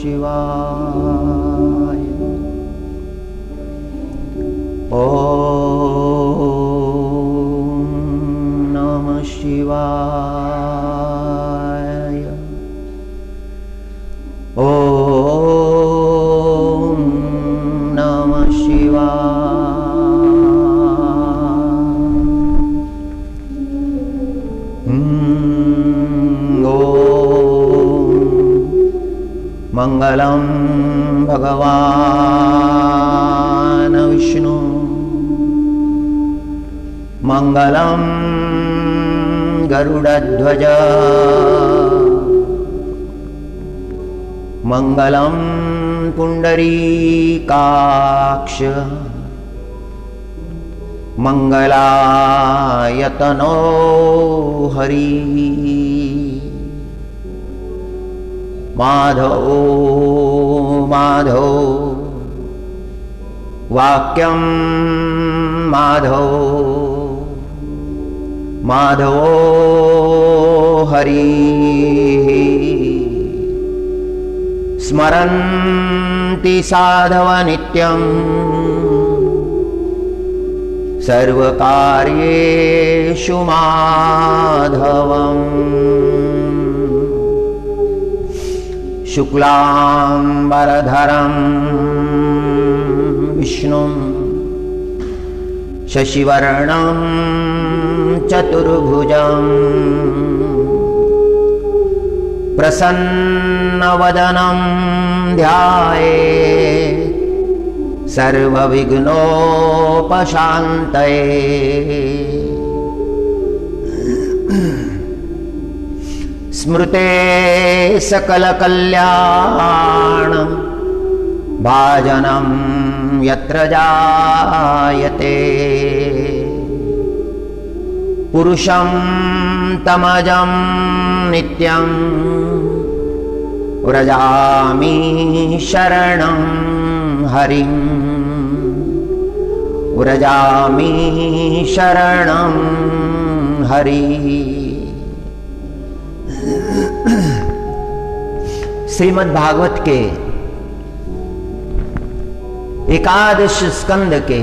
शिवाय। ओम नमः शिवाय। ओम नमः शिवाय। मंगलम भगवान विष्णु, मंगलम गरुड़ध्वज, मंगलम पुंडरीकाक्ष, मंगलायतनो हरि। माधव माधव वाक्यं माधव, माधव हरि। स्मरन्ति साधव नित्यं सर्वकार्येषु माधवम्। शुक्लांबरधरं विष्णुं शशिवर्णं चतुर्भुजं प्रसन्नवदनं ध्यायेत् सर्वविघ्नोपशान्तये। स्मृते सकलकल्याणं भाजनं यत्र जायते। पुरुषं तमजं नित्यं व्रजामि शरणं हरिं। व्रजामि शरणं हरिं। श्रीमद् भागवत के एकादश स्कंद के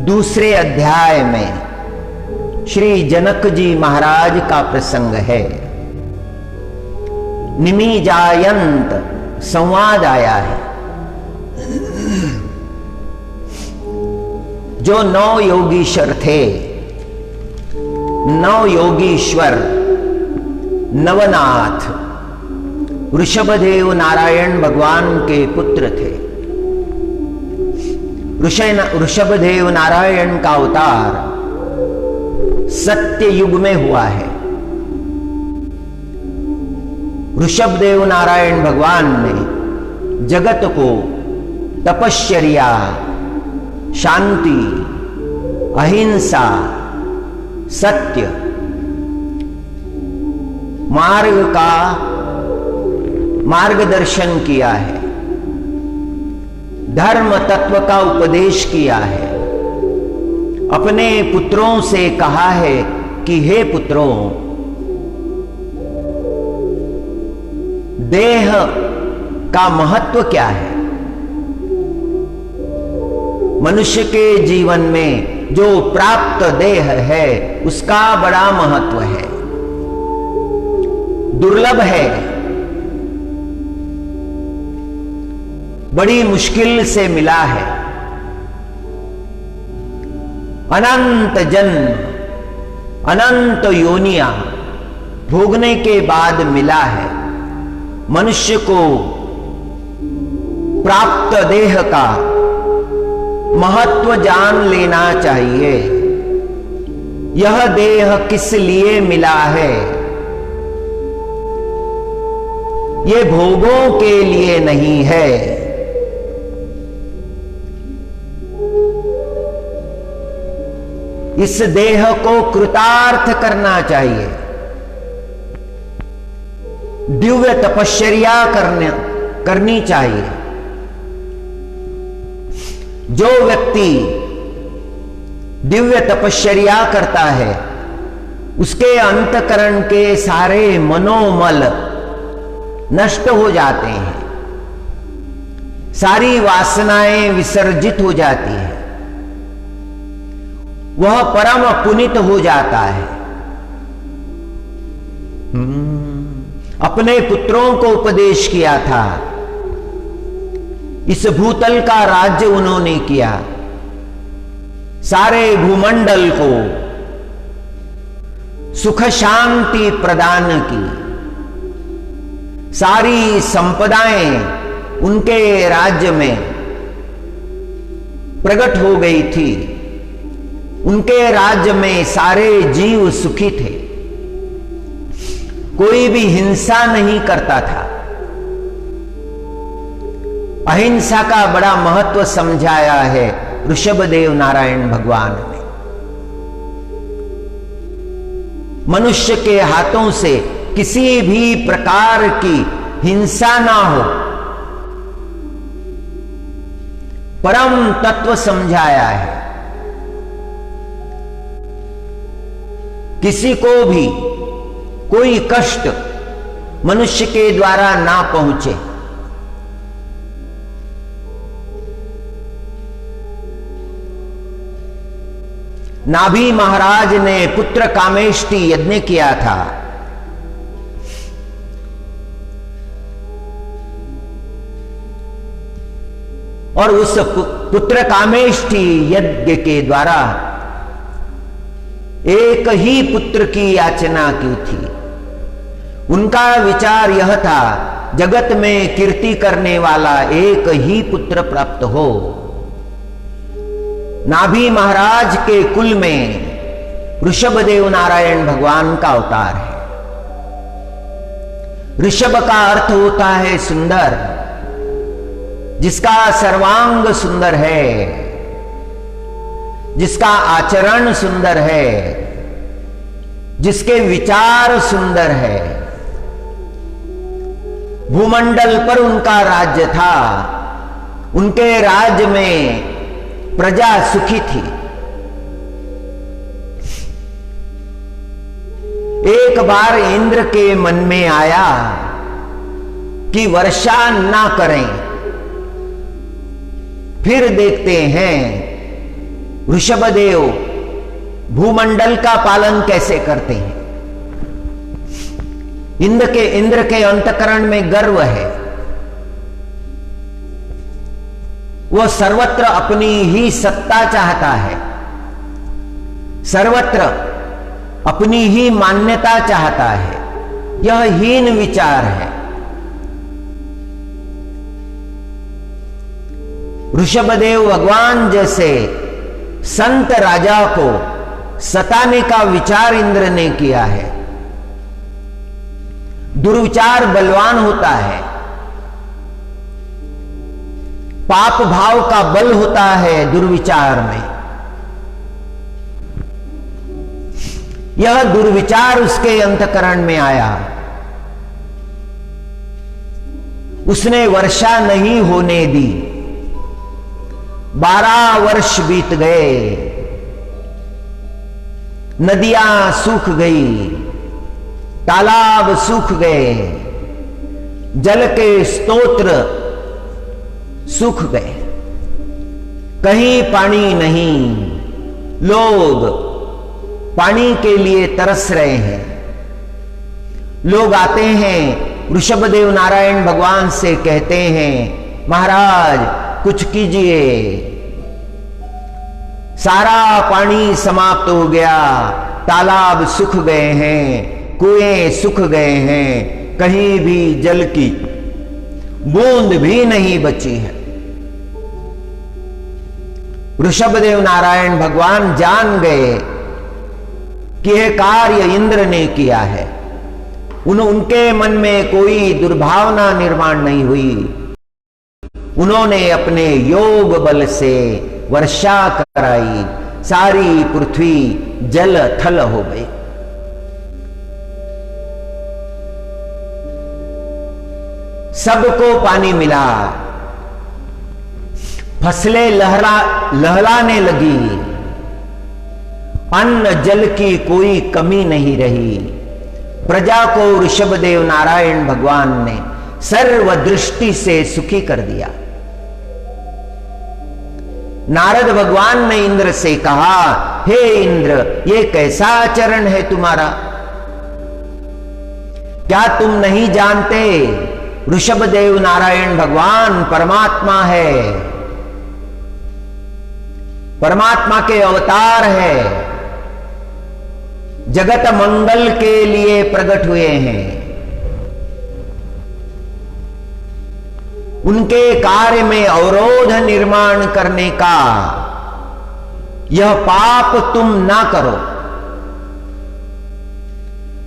दूसरे अध्याय में श्री जनक जी महाराज का प्रसंग है। निमिजायंत संवाद आया है। जो 9 योगीश्वर थे, 9 योगीश्वर नवनाथ ऋषभदेव नारायण भगवान के पुत्र थे। ऋषभदेव नारायण का अवतार सत्य युग में हुआ है। ऋषभदेव नारायण भगवान ने जगत को तपश्चर्या, शांति, अहिंसा, सत्य मार्ग का मार्गदर्शन किया है। धर्म तत्व का उपदेश किया है। अपने पुत्रों से कहा है कि हे पुत्रों, देह का महत्व क्या है। मनुष्य के जीवन में जो प्राप्त देह है उसका बड़ा महत्व है, दुर्लभ है, बड़ी मुश्किल से मिला है। अनंत जन्म, अनंत योनियां भोगने के बाद मिला है। मनुष्य को प्राप्त देह का महत्व जान लेना चाहिए। यह देह किस लिए मिला है? ये भोगों के लिए नहीं है। इस देह को कृतार्थ करना चाहिए। दिव्य तपश्चर्या करनी चाहिए। जो व्यक्ति दिव्य तपश्चर्या करता है उसके अंतकरण के सारे मनोमल नष्ट हो जाते हैं, सारी वासनाएं विसर्जित हो जाती है, वह परम पुनीत हो जाता है। अपने पुत्रों को उपदेश किया था, इस भूतल का राज्य उन्होंने किया, सारे भूमंडल को सुख शांति प्रदान की, सारी संपदाएं उनके राज्य में प्रकट हो गई थी, उनके राज्य में सारे जीव सुखी थे, कोई भी हिंसा नहीं करता था। अहिंसा का बड़ा महत्व समझाया है ऋषभदेव नारायण भगवान ने। मनुष्य के हाथों से किसी भी प्रकार की हिंसा ना हो, परम तत्व समझाया है। किसी को भी कोई कष्ट मनुष्य के द्वारा ना पहुंचे। नाभि महाराज ने पुत्र कामेष्टि यज्ञ किया था। और उस पुत्र कामेष्टि यज्ञ के द्वारा एक ही पुत्र की याचना की थी। उनका विचार यह था, जगत में कीर्ति करने वाला एक ही पुत्र प्राप्त हो। नाभि महाराज के कुल में ऋषभदेव नारायण भगवान का अवतार है। ऋषभ का अर्थ होता है सुंदर, जिसका सर्वांग सुंदर है, जिसका आचरण सुंदर है, जिसके विचार सुंदर है। भूमंडल पर उनका राज्य था, उनके राज्य में प्रजा सुखी थी। एक बार इंद्र के मन में आया कि वर्षा ना करें। फिर देखते हैं ऋषभदेव भूमंडल का पालन कैसे करते हैं। इंद्र के अंतकरण में गर्व है, वह सर्वत्र अपनी ही सत्ता चाहता है, सर्वत्र अपनी ही मान्यता चाहता है। यह हीन विचार है। ऋषभदेव भगवान जैसे संत राजा को सताने का विचार इंद्र ने किया है। दुर्विचार बलवान होता है, पाप भाव का बल होता है दुर्विचार में। यह दुर्विचार उसके अंतकरण में आया। उसने वर्षा नहीं होने दी। 12 वर्ष बीत गए, नदियां सूख गई, तालाब सूख गए, जल के स्तोत्र सूख गए, कहीं पानी नहीं। लोग पानी के लिए तरस रहे हैं। लोग आते हैं ऋषभदेव नारायण भगवान से, कहते हैं महाराज कुछ कीजिए, सारा पानी समाप्त हो गया, तालाब सूख गए हैं, कुएं सूख गए हैं, कहीं भी जल की बूंद भी नहीं बची है। ऋषभदेव नारायण भगवान जान गए कि यह कार्य इंद्र ने किया है। उनके मन में कोई दुर्भावना निर्माण नहीं हुई। उन्होंने अपने योग बल से वर्षा कराई, सारी पृथ्वी जल थल हो गई। सबको पानी मिला, फसलें लहराने लगी, अन्न जल की कोई कमी नहीं रही। प्रजा को ऋषभदेव नारायण भगवान ने सर्व दृष्टि से सुखी कर दिया। नारद भगवान ने इंद्र से कहा, हे इंद्र, ये कैसा आचरण है तुम्हारा? क्या तुम नहीं जानते ऋषभदेव नारायण भगवान परमात्मा है, परमात्मा के अवतार है, जगत मंगल के लिए प्रकट हुए हैं। उनके कार्य में अवरोध निर्माण करने का यह पाप तुम ना करो।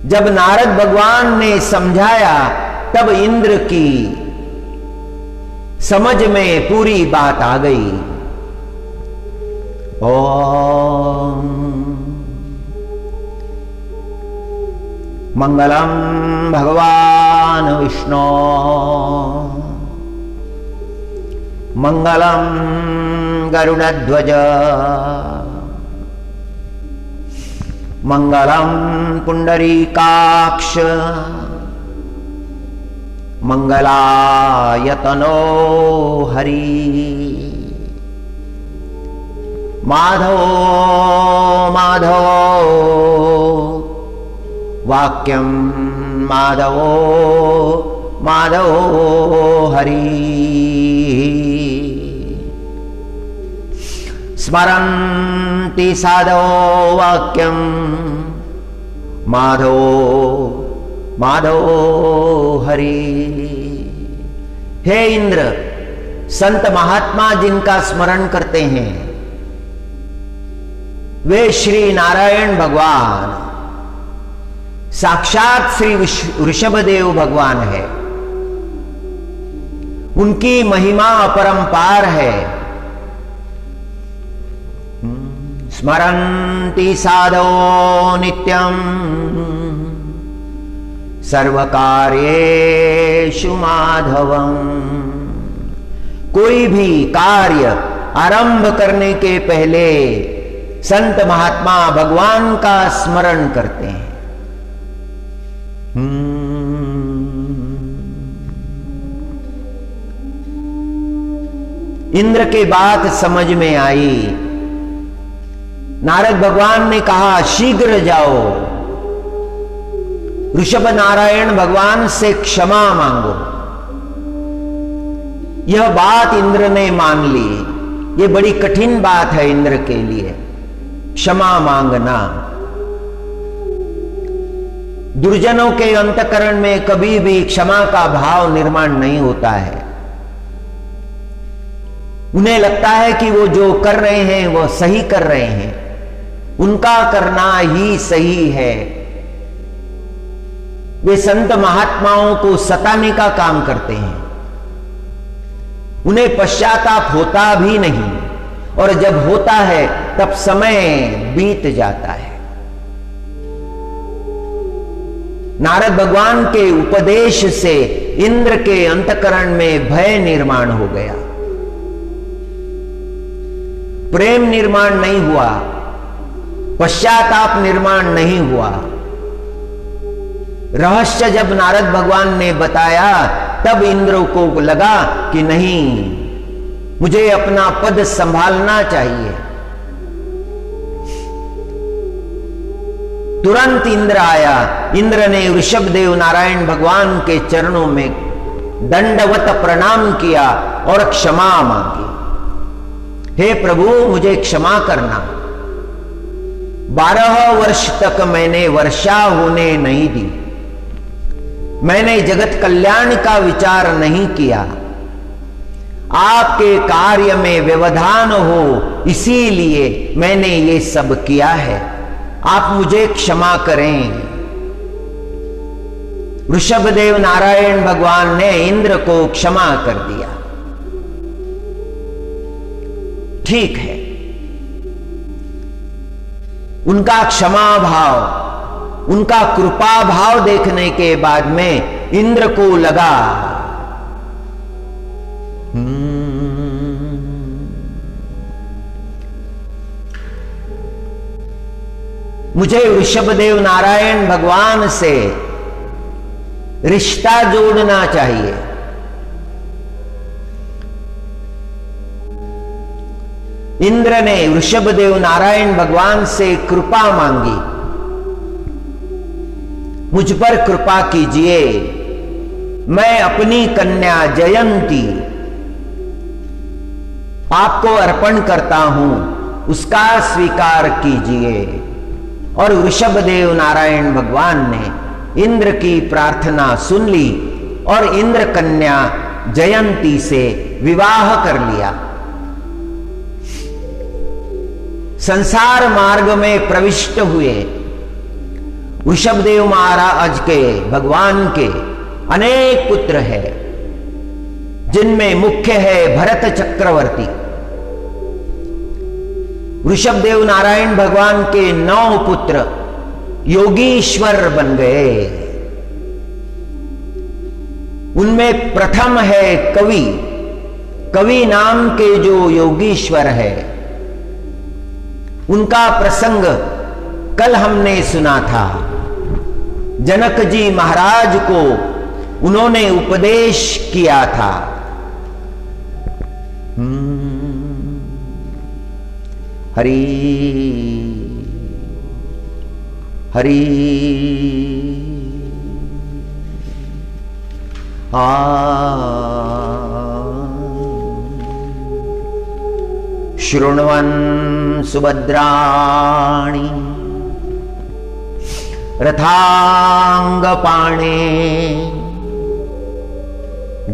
जब नारद भगवान ने समझाया तब इंद्र की समझ में पूरी बात आ गई। ओम मंगलम भगवान विष्णु, मंगलम गरुड़ध्वज, मंगलम पुंडरीकाक्ष, मंगलायतनो हरि। माधव माधव वाक्यम माधवो माधवो हरि। स्मरन्ति साधवो वाक्यम माधवो माधवो हरि। हे इंद्र, संत महात्मा जिनका स्मरण करते हैं वे श्री नारायण भगवान, साक्षात श्री ऋषभदेव भगवान है। उनकी महिमा अपरंपार है। स्मरन्ति साधवो नित्यं सर्वकार्येषु माधवम्। कोई भी कार्य आरंभ करने के पहले संत महात्मा भगवान का स्मरण करते हैं। इंद्र की बात समझ में आई। नारद भगवान ने कहा, शीघ्र जाओ, ऋषभ नारायण भगवान से क्षमा मांगो। यह बात इंद्र ने मान ली। यह बड़ी कठिन बात है इंद्र के लिए, क्षमा मांगना। दुर्जनों के अंतकरण में कभी भी क्षमा का भाव निर्माण नहीं होता है। उन्हें लगता है कि वो जो कर रहे हैं वो सही कर रहे हैं, उनका करना ही सही है। वे संत महात्माओं को सताने का काम करते हैं। उन्हें पश्चाताप होता भी नहीं, और जब होता है तब समय बीत जाता है। नारद भगवान के उपदेश से इंद्र के अंतकरण में भय निर्माण हो गया। प्रेम निर्माण नहीं हुआ, पश्चाताप निर्माण नहीं हुआ। रहस्य जब नारद भगवान ने बताया तब इंद्र को लगा कि नहीं, मुझे अपना पद संभालना चाहिए। तुरंत इंद्र आया। इंद्र ने ऋषभदेव नारायण भगवान के चरणों में दंडवत प्रणाम किया और क्षमा मांगी। हे प्रभु, मुझे क्षमा करना। 12 वर्ष तक मैंने वर्षा होने नहीं दी। मैंने जगत कल्याण का विचार नहीं किया। आपके कार्य में व्यवधान हो, इसीलिए मैंने ये सब किया है। आप मुझे क्षमा करें। ऋषभदेव नारायण भगवान ने इंद्र को क्षमा कर दिया। ठीक है। उनका क्षमा भाव, उनका कृपा भाव देखने के बाद में इंद्र को लगा, मुझे ऋषभदेव नारायण भगवान से रिश्ता जोड़ना चाहिए। इंद्र ने वृषभदेव नारायण भगवान से कृपा मांगी, मुझ पर कृपा कीजिए, मैं अपनी कन्या जयंती आपको अर्पण करता हूं, उसका स्वीकार कीजिए। और वृषभदेव नारायण भगवान ने इंद्र की प्रार्थना सुन ली और इंद्र कन्या जयंती से विवाह कर लिया। संसार मार्ग में प्रविष्ट हुए। वृषभदेव महाराज के भगवान के अनेक पुत्र हैं, जिनमें मुख्य है भरत चक्रवर्ती। वृषभदेव नारायण भगवान के 9 पुत्र योगीश्वर बन गए। उनमें प्रथम है कवि। कवि नाम के जो योगीश्वर है, उनका प्रसंग कल हमने सुना था। जनक जी महाराज को उन्होंने उपदेश किया था। हरि हरि शृण्वन् सुभद्राणि रथांगपाणे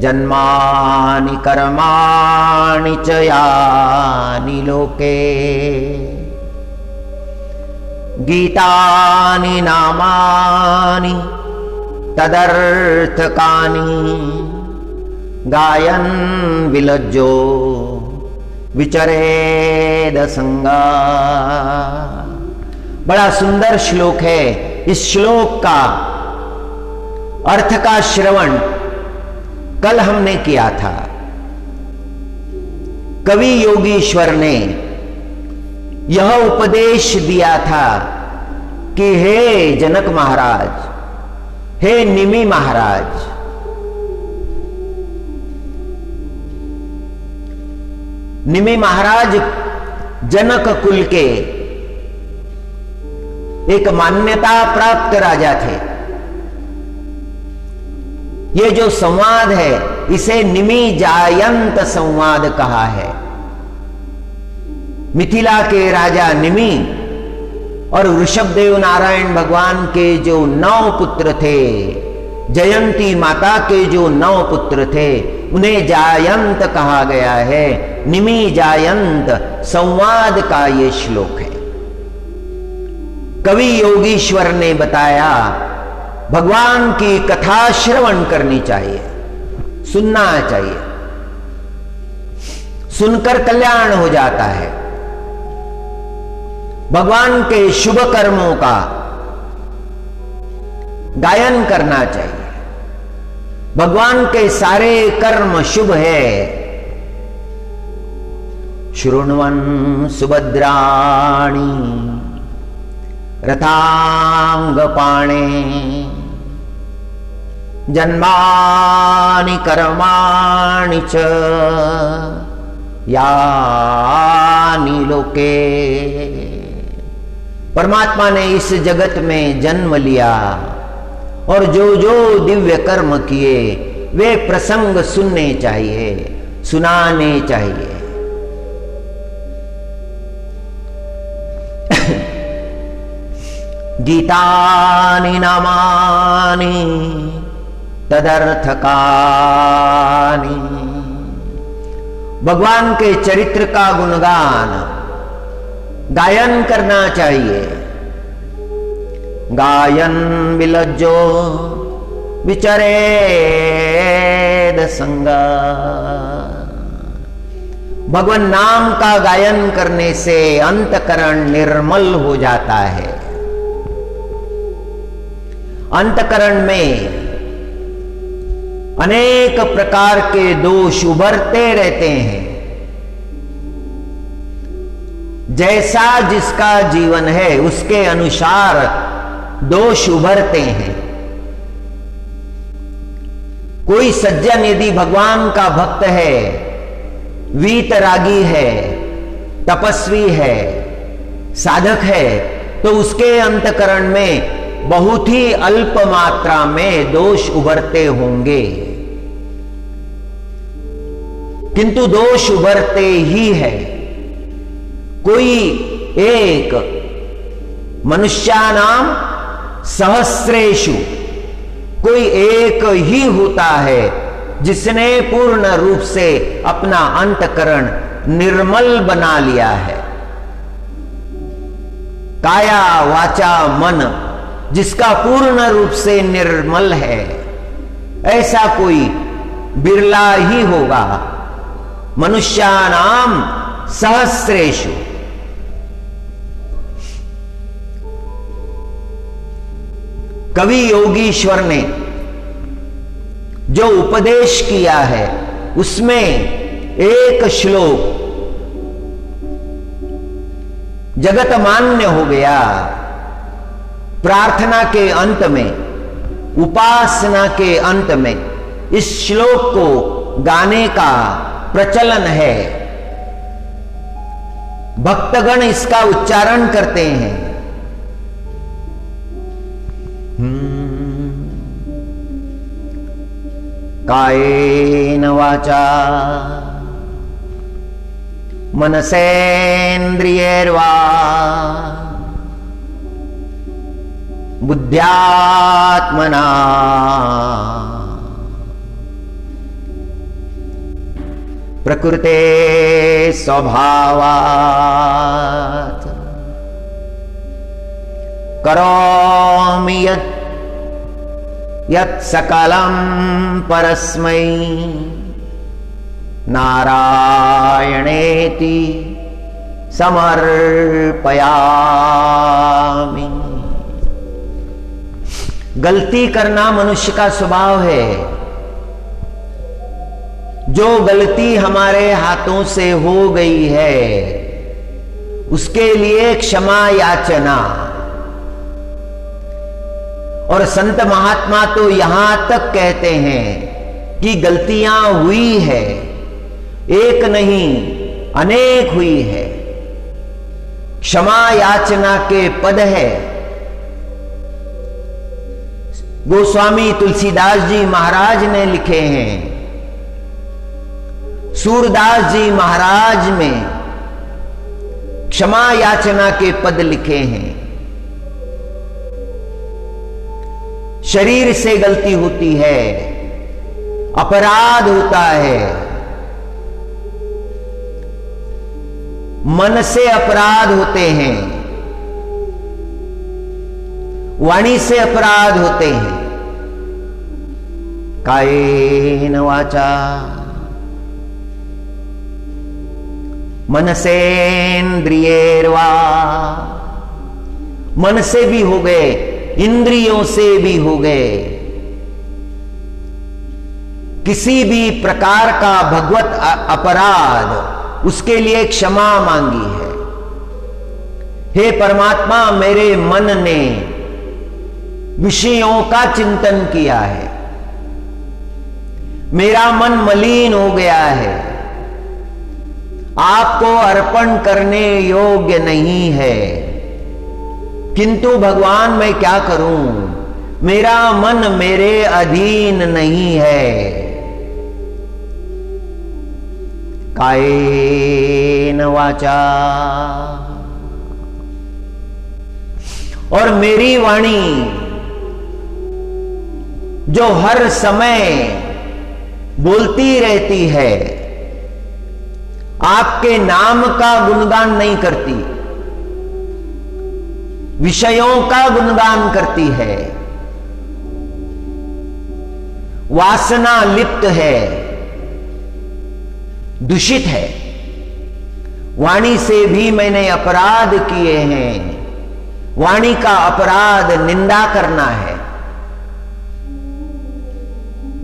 जन्मानि कर्माणि च यानि लोके गीतानि नामानि तदर्थकानि गायन् विलज्जो विचरेद संगा। बड़ा सुंदर श्लोक है। इस श्लोक का अर्थ का श्रवण कल हमने किया था। कवि योगीश्वर ने यह उपदेश दिया था कि हे जनक महाराज, हे निमि महाराज, निमि महाराज जनक कुल के एक मान्यता प्राप्त राजा थे। ये जो संवाद है, इसे निमि जायंत संवाद कहा है। मिथिला के राजा निमि और वृषभदेव नारायण भगवान के जो 9 पुत्र थे, जयंती माता के जो 9 पुत्र थे, उन्हें जायंत कहा गया है। निमि जायंत संवाद का ये श्लोक है। कवि योगीश्वर ने बताया, भगवान की कथा श्रवण करनी चाहिए, सुनना चाहिए, सुनकर कल्याण हो जाता है। भगवान के शुभ कर्मों का गायन करना चाहिए। भगवान के सारे कर्म शुभ है। शृण्वन् सुभद्राणि रथांगपाणे जन्मानि कर्माणि च यानि लोके। परमात्मा ने इस जगत में जन्म लिया और जो जो दिव्य कर्म किए वे प्रसंग सुनने चाहिए, सुनाने चाहिए। गीतानि नामानि तदर्थकानि। भगवान के चरित्र का गुणगान गायन करना चाहिए। गायन विलज्जो विचरेद संगा। भगवान नाम का गायन करने से अंतकरण निर्मल हो जाता है। अंतकरण में अनेक प्रकार के दोष उभरते रहते हैं। जैसा जिसका जीवन है उसके अनुसार दोष उभरते हैं। कोई सज्जन यदि भगवान का भक्त है, वीतरागी है, तपस्वी है, साधक है, तो उसके अंतकरण में बहुत ही अल्प मात्रा में दोष उभरते होंगे, किंतु दोष उभरते ही है। कोई एक मनुष्यानाम सहस्रेषु, कोई एक ही होता है जिसने पूर्ण रूप से अपना अंतकरण निर्मल बना लिया है। काया वाचा मन जिसका पूर्ण रूप से निर्मल है, ऐसा कोई बिरला ही होगा। मनुष्यानाम सहस्रेषु। कवि योगीश्वर ने जो उपदेश किया है उसमें एक श्लोक जगत मान्य हो गया। प्रार्थना के अंत में, उपासना के अंत में इस श्लोक को गाने का प्रचलन है। भक्तगण इसका उच्चारण करते हैं। कायेन वाचा मनसेन्द्रियैर्वा बुद्ध्यात्मना प्रकृते स्वभावात् करोमि यत् सकलं परस्मै नारायणेति समर्पयामि। गलती करना मनुष्य का स्वभाव है। जो गलती हमारे हाथों से हो गई है उसके लिए क्षमा याचना। और संत महात्मा तो यहां तक कहते हैं कि गलतियां हुई है, एक नहीं अनेक हुई है, क्षमा याचना के पद है। गोस्वामी तुलसीदास जी महाराज ने लिखे हैं, सूरदास जी महाराज में क्षमा याचना के पद लिखे हैं। शरीर से गलती होती है, अपराध होता है, मन से अपराध होते हैं, वाणी से अपराध होते हैं। कायेन वाचा मनसेन्द्रियैर्वा, मन से भी हो गए, इंद्रियों से भी हो गए। किसी भी प्रकार का भगवत अपराध, उसके लिए क्षमा मांगी है। हे परमात्मा, मेरे मन ने विषयों का चिंतन किया है, मेरा मन मलिन हो गया है, आपको अर्पण करने योग्य नहीं है। किंतु भगवान मैं क्या करूं, मेरा मन मेरे अधीन नहीं है। कायेन वाचा, और मेरी वाणी जो हर समय बोलती रहती है, आपके नाम का गुणगान नहीं करती, विषयों का गुणगान करती है, वासना लिप्त है, दूषित है। वाणी से भी मैंने अपराध किए हैं। वाणी का अपराध निंदा करना है।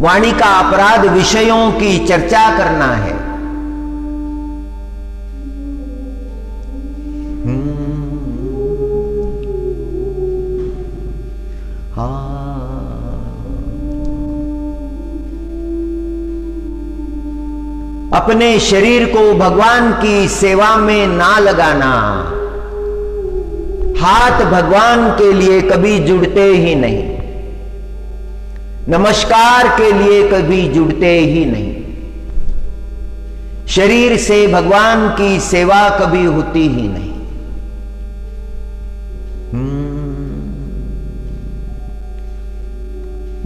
वाणी का अपराध विषयों की चर्चा करना है। अपने शरीर को भगवान की सेवा में ना लगाना। हाथ भगवान के लिए कभी जुड़ते ही नहीं, नमस्कार के लिए कभी जुड़ते ही नहीं, शरीर से भगवान की सेवा कभी होती ही नहीं।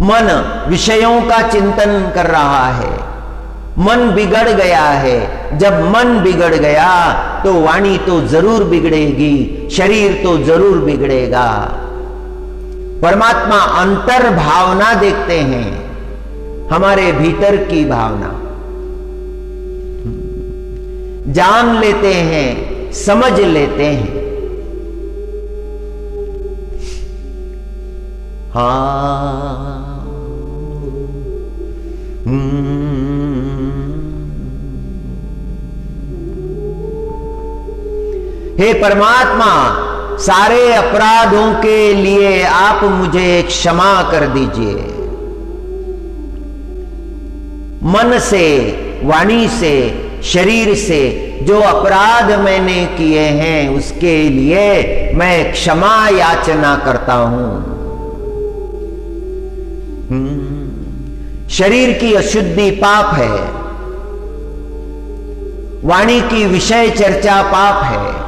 मन विषयों का चिंतन कर रहा है, मन बिगड़ गया है। जब मन बिगड़ गया तो वाणी तो जरूर बिगड़ेगी, शरीर तो जरूर बिगड़ेगा। परमात्मा अंतर भावना देखते हैं, हमारे भीतर की भावना जान लेते हैं, समझ लेते हैं। हाँ, हे परमात्मा, सारे अपराधों के लिए आप मुझे क्षमा कर दीजिए। मन से, वाणी से, शरीर से जो अपराध मैंने किए हैं उसके लिए मैं क्षमा याचना करता हूं। शरीर की अशुद्धि पाप है, वाणी की विषय चर्चा पाप है,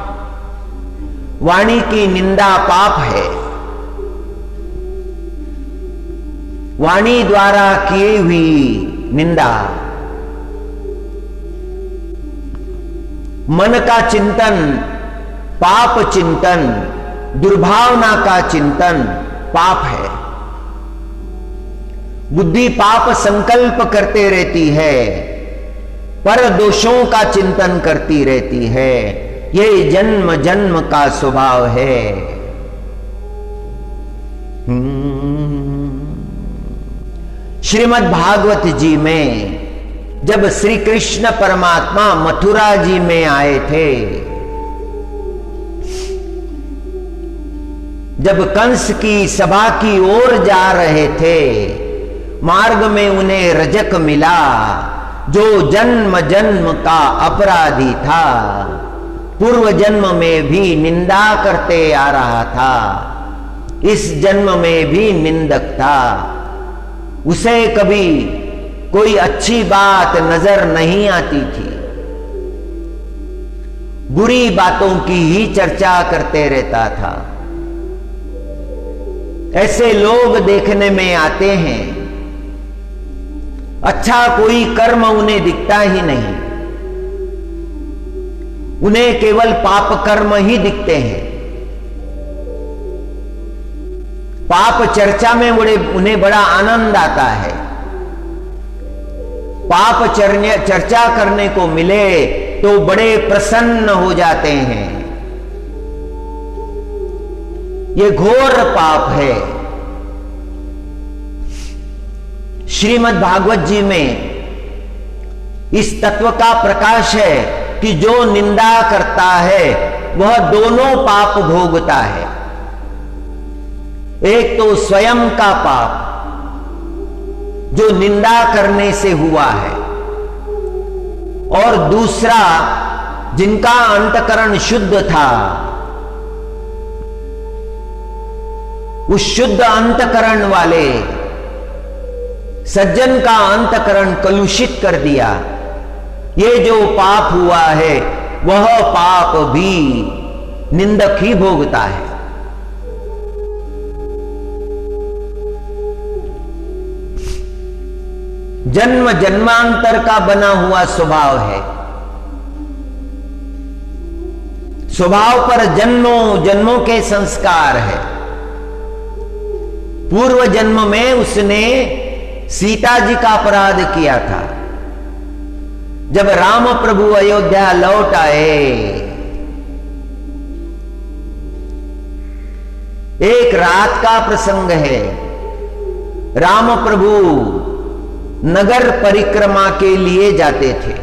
वाणी की निंदा पाप है, वाणी द्वारा की हुई निंदा, मन का चिंतन पाप चिंतन, दुर्भावना का चिंतन पाप है। बुद्धि पाप संकल्प करते रहती है, पर दोषों का चिंतन करती रहती है। ये जन्म जन्म का स्वभाव है। श्रीमद् भागवत जी में जब श्री कृष्ण परमात्मा मथुरा जी में आए थे, जब कंस की सभा की ओर जा रहे थे, मार्ग में उन्हें रजक मिला जो जन्म जन्म का अपराधी था, पूर्व जन्म में भी निंदा करते आ रहा था, इस जन्म में भी निंदक था। उसे कभी कोई अच्छी बात नजर नहीं आती थी, बुरी बातों की ही चर्चा करते रहता था। ऐसे लोग देखने में आते हैं, अच्छा कोई कर्म उन्हें दिखता ही नहीं, उन्हें केवल पाप कर्म ही दिखते हैं। पाप चर्चा में उन्हें बड़ा आनंद आता है। पाप चर्चा करने को मिले तो बड़े प्रसन्न हो जाते हैं। ये घोर पाप है। श्रीमद् भागवत जी में इस तत्व का प्रकाश है कि जो निंदा करता है वह दोनों पाप भोगता है। एक तो स्वयं का पाप जो निंदा करने से हुआ है, और दूसरा जिनका अंतकरण शुद्ध था, उस शुद्ध अंतकरण वाले सज्जन का अंतकरण कलुषित कर दिया। ये जो पाप हुआ है वह पाप भी निंदक ही भोगता है। जन्म जन्मांतर का बना हुआ स्वभाव है। स्वभाव पर जन्मों जन्मों के संस्कार है। पूर्व जन्म में उसने सीता जी का अपराध किया था। जब राम प्रभु अयोध्या लौट आए, एक रात का प्रसंग है। राम प्रभु नगर परिक्रमा के लिए जाते थे,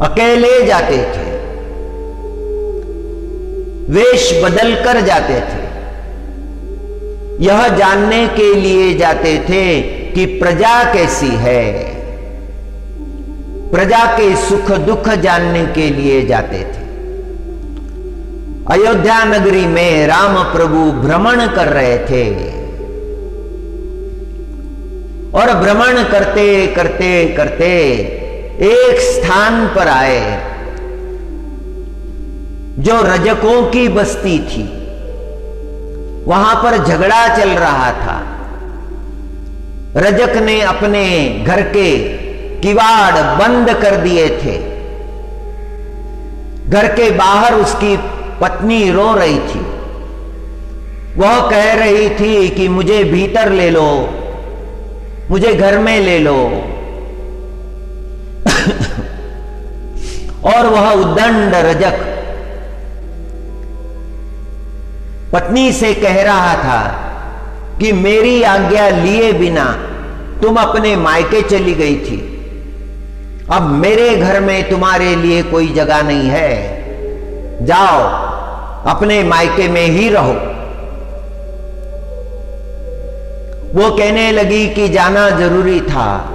अकेले जाते थे, वेश बदलकर जाते थे। यह जानने के लिए जाते थे कि प्रजा कैसी है, प्रजा के सुख दुख जानने के लिए जाते थे। अयोध्या नगरी में राम प्रभु भ्रमण कर रहे थे और भ्रमण करते करते करते एक स्थान पर आए जो रजकों की बस्ती थी। वहां पर झगड़ा चल रहा था। रजक ने अपने घर के किवाड़ बंद कर दिए थे। घर के बाहर उसकी पत्नी रो रही थी। वह कह रही थी कि मुझे भीतर ले लो, मुझे घर में ले लो। और वह उद्दंड रजक पत्नी से कह रहा था कि मेरी आज्ञा लिए बिना तुम अपने मायके चली गई थी, अब मेरे घर में तुम्हारे लिए कोई जगह नहीं है, जाओ अपने मायके में ही रहो। वो कहने लगी कि जाना जरूरी था,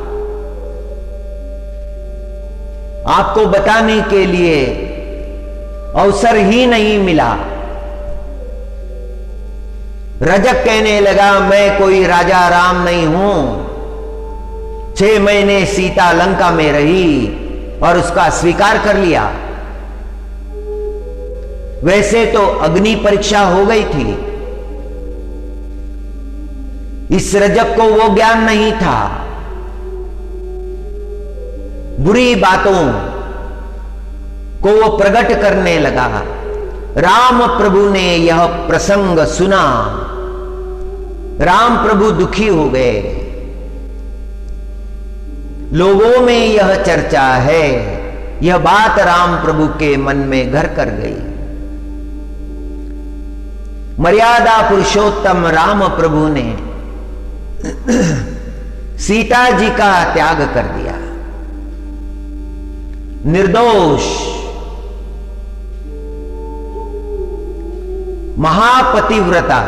आपको बताने के लिए अवसर ही नहीं मिला। रजक कहने लगा मैं कोई राजा राम नहीं हूं, 6 महीने सीता लंका में रही और उसका स्वीकार कर लिया। वैसे तो अग्नि परीक्षा हो गई थी, इस रजक को वो ज्ञान नहीं था। बुरी बातों को वो प्रकट करने लगा। राम प्रभु ने यह प्रसंग सुना, राम प्रभु दुखी हो गए। लोगों में यह चर्चा है, यह बात राम प्रभु के मन में घर कर गई। मर्यादा पुरुषोत्तम राम प्रभु ने सीता जी का त्याग कर दिया। निर्दोष महापतिव्रता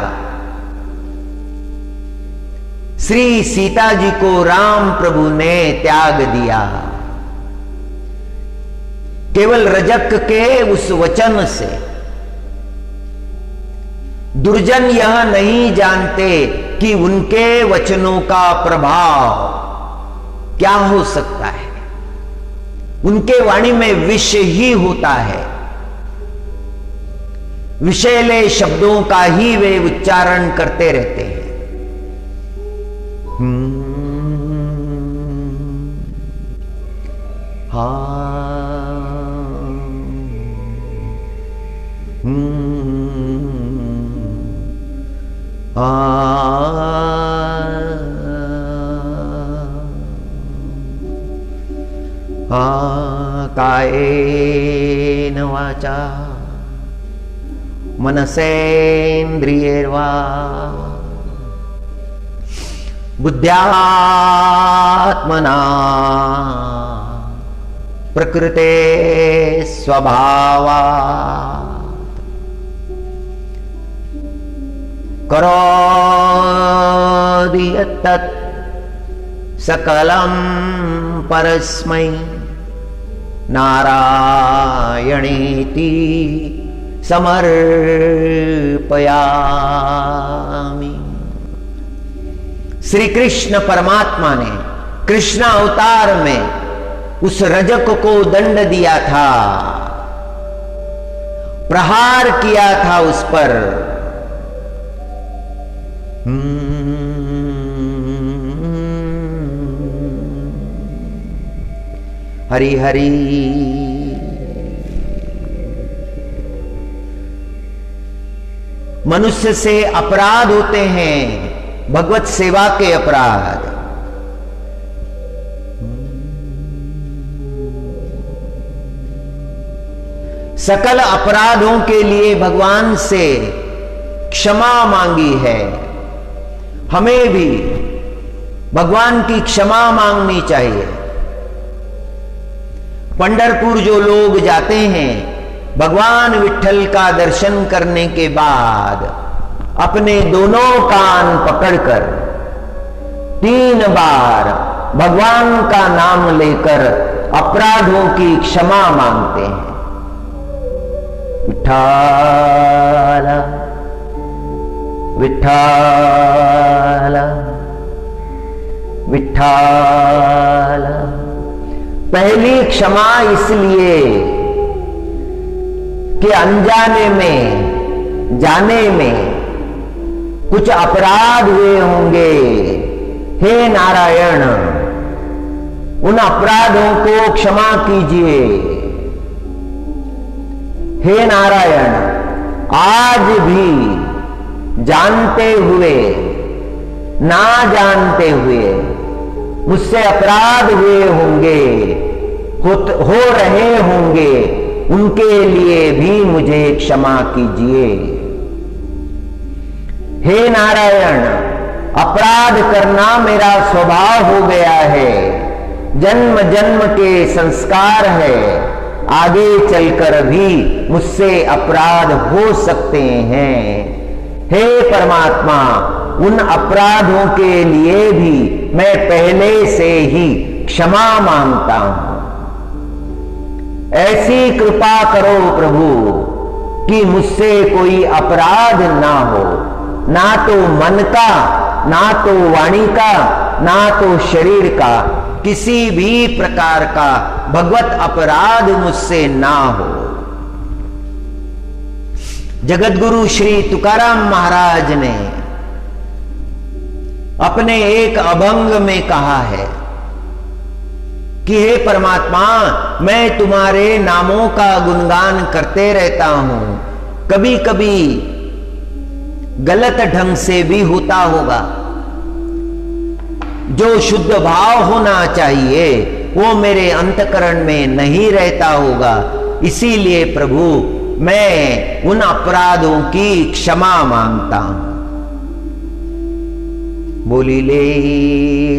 श्री सीता जी को राम प्रभु ने त्याग दिया। केवल रजक के उस वचन से। दुर्जन यह नहीं जानते कि उनके वचनों का प्रभाव क्या हो सकता है। उनके वाणी में विष ही होता है, विषैले शब्दों का ही वे उच्चारण करते रहते हैं। कायेन वाचा मनसेन्द्रियैर्वा बुद्ध्यात्मना प्रकृते स्वभावात् करोति यत्तत् सकलं परस्मै नारायणेति समर्पयामि। श्री कृष्ण परमात्मा ने कृष्ण अवतार में उस रजक को दंड दिया था, प्रहार किया था उस पर। हरि हरि। मनुष्य से अपराध होते हैं, भगवत सेवा के अपराध। सकल अपराधों के लिए भगवान से क्षमा मांगी है। हमें भी भगवान की क्षमा मांगनी चाहिए। पंढरपुर जो लोग जाते हैं, भगवान विठ्ठल का दर्शन करने के बाद अपने दोनों कान पकड़कर 3 बार भगवान का नाम लेकर अपराधों की क्षमा मांगते हैं। विठ्ठल विठ्ठल विठ्ठल। पहली क्षमा इसलिए कि अनजाने में, जाने में कुछ अपराध हुए होंगे। हे नारायण, उन अपराधों को क्षमा कीजिए। हे नारायण, आज भी जानते हुए ना जानते हुए मुझसे अपराध हुए होंगे, हो रहे होंगे, उनके लिए भी मुझे क्षमा कीजिए। हे नारायण, अपराध करना मेरा स्वभाव हो गया है, जन्म जन्म के संस्कार है। आगे चलकर भी मुझसे अपराध हो सकते हैं। हे परमात्मा, उन अपराधों के लिए भी मैं पहले से ही क्षमा मांगता हूं। ऐसी कृपा करो प्रभु कि मुझसे कोई अपराध ना हो, ना तो मन का, ना तो वाणी का, ना तो शरीर का, किसी भी प्रकार का भगवत अपराध मुझसे ना हो। जगतगुरु श्री तुकाराम महाराज ने अपने एक अभंग में कहा है कि हे परमात्मा, मैं तुम्हारे नामों का गुणगान करते रहता हूं, कभी कभी गलत ढंग से भी होता होगा। जो शुद्ध भाव होना चाहिए वो मेरे अंतकरण में नहीं रहता होगा। इसीलिए प्रभु, मैं उन अपराधों की क्षमा मांगता हूं। बोली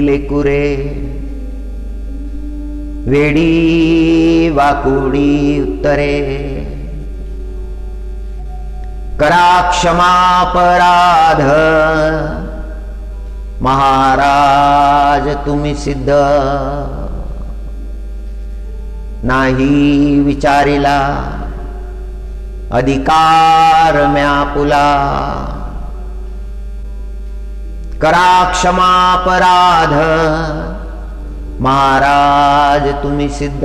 ले कुरे वेड़ी वाकुड़ी उत्तरे, करा क्षमापराध महाराज तुम्ही सिद्ध। नाही विचारिला अधिकार म्यापुला, करा क्षमापराध महाराज तुम्ही सिद्ध।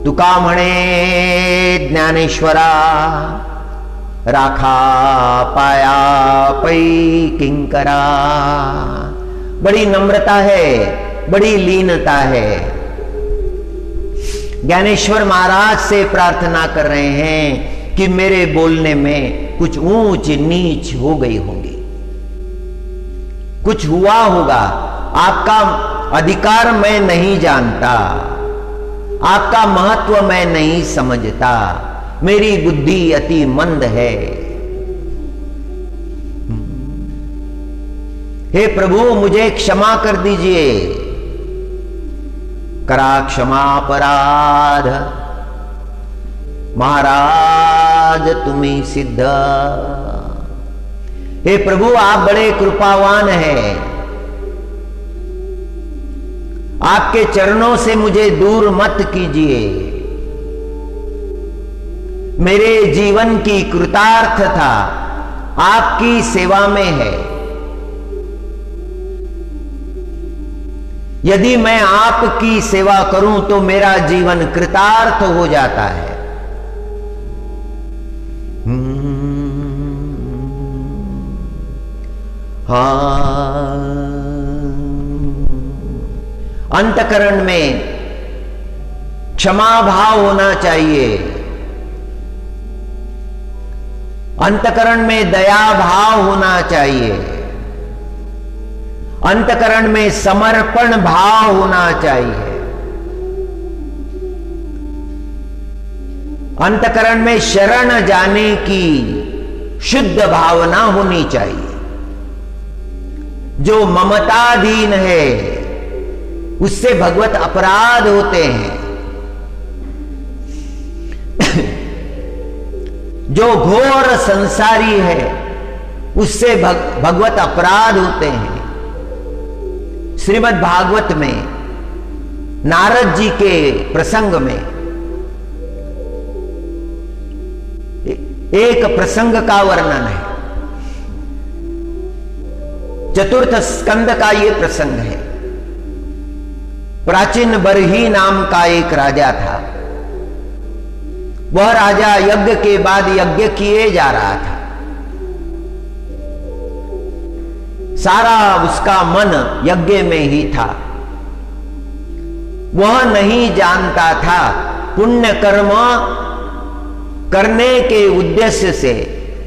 तुका म्हणे ज्ञानेश्वरा, राखा पाया पै किंकरा। बड़ी नम्रता है, बड़ी लीनता है। ज्ञानेश्वर महाराज से प्रार्थना कर रहे हैं कि मेरे बोलने में कुछ ऊंच नीच हो गई होगी, कुछ हुआ होगा। आपका अधिकार मैं नहीं जानता, आपका महत्व मैं नहीं समझता, मेरी बुद्धि अति मंद है। हे प्रभु, मुझे क्षमा कर दीजिए। करा क्षमापराध महाराज तुम्ही सिद्ध। हे प्रभु, आप बड़े कृपावान हैं। आपके चरणों से मुझे दूर मत कीजिए। मेरे जीवन की कृतार्थता आपकी सेवा में है। यदि मैं आपकी सेवा करूं तो मेरा जीवन कृतार्थ हो जाता है। हाँ, अंतकरण में क्षमा भाव होना चाहिए, अंतकरण में दया भाव होना चाहिए, अंतकरण में समर्पण भाव होना चाहिए, अंतकरण में शरण जाने की शुद्ध भावना होनी चाहिए। जो ममताधीन है उससे भगवत अपराध होते हैं। जो घोर संसारी है उससे भगवत अपराध होते हैं। श्रीमद् भागवत में नारद जी के प्रसंग में एक प्रसंग का वर्णन है। चतुर्थ स्कंद का यह प्रसंग है। प्राचीन बरही नाम का एक राजा था। वह राजा यज्ञ के बाद यज्ञ किए जा रहा था। सारा उसका मन यज्ञ में ही था। वह नहीं जानता था पुण्य कर्म करने के उद्देश्य से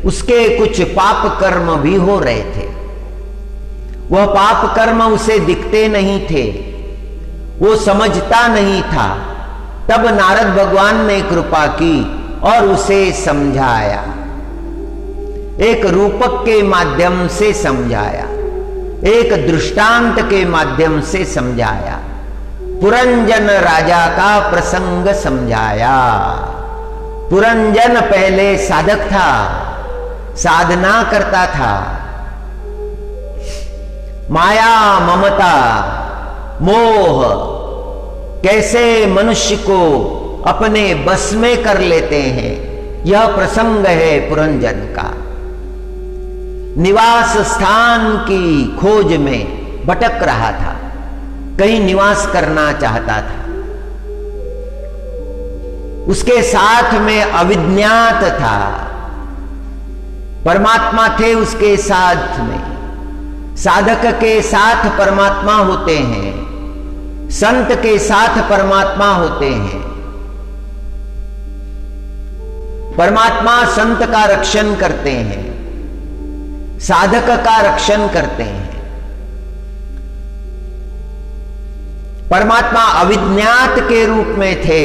उसके कुछ पाप कर्म भी हो रहे थे। वह पाप कर्म उसे दिखते नहीं थे, वो समझता नहीं था। तब नारद भगवान ने कृपा की और उसे समझाया, एक रूपक के माध्यम से समझाया, एक दृष्टांत के माध्यम से समझाया, पुरंजन राजा का प्रसंग समझाया। पुरंजन पहले साधक था, साधना करता था। माया, ममता, मोह कैसे मनुष्य को अपने बस में कर लेते हैं, यह प्रसंग है पुरंजन का। निवास स्थान की खोज में भटक रहा था, कहीं निवास करना चाहता था। उसके साथ में अविज्ञात था, परमात्मा थे उसके साथ में। साधक के साथ परमात्मा होते हैं, संत के साथ परमात्मा होते हैं। परमात्मा संत का रक्षण करते हैं, साधक का रक्षण करते हैं। परमात्मा अविज्ञात के रूप में थे,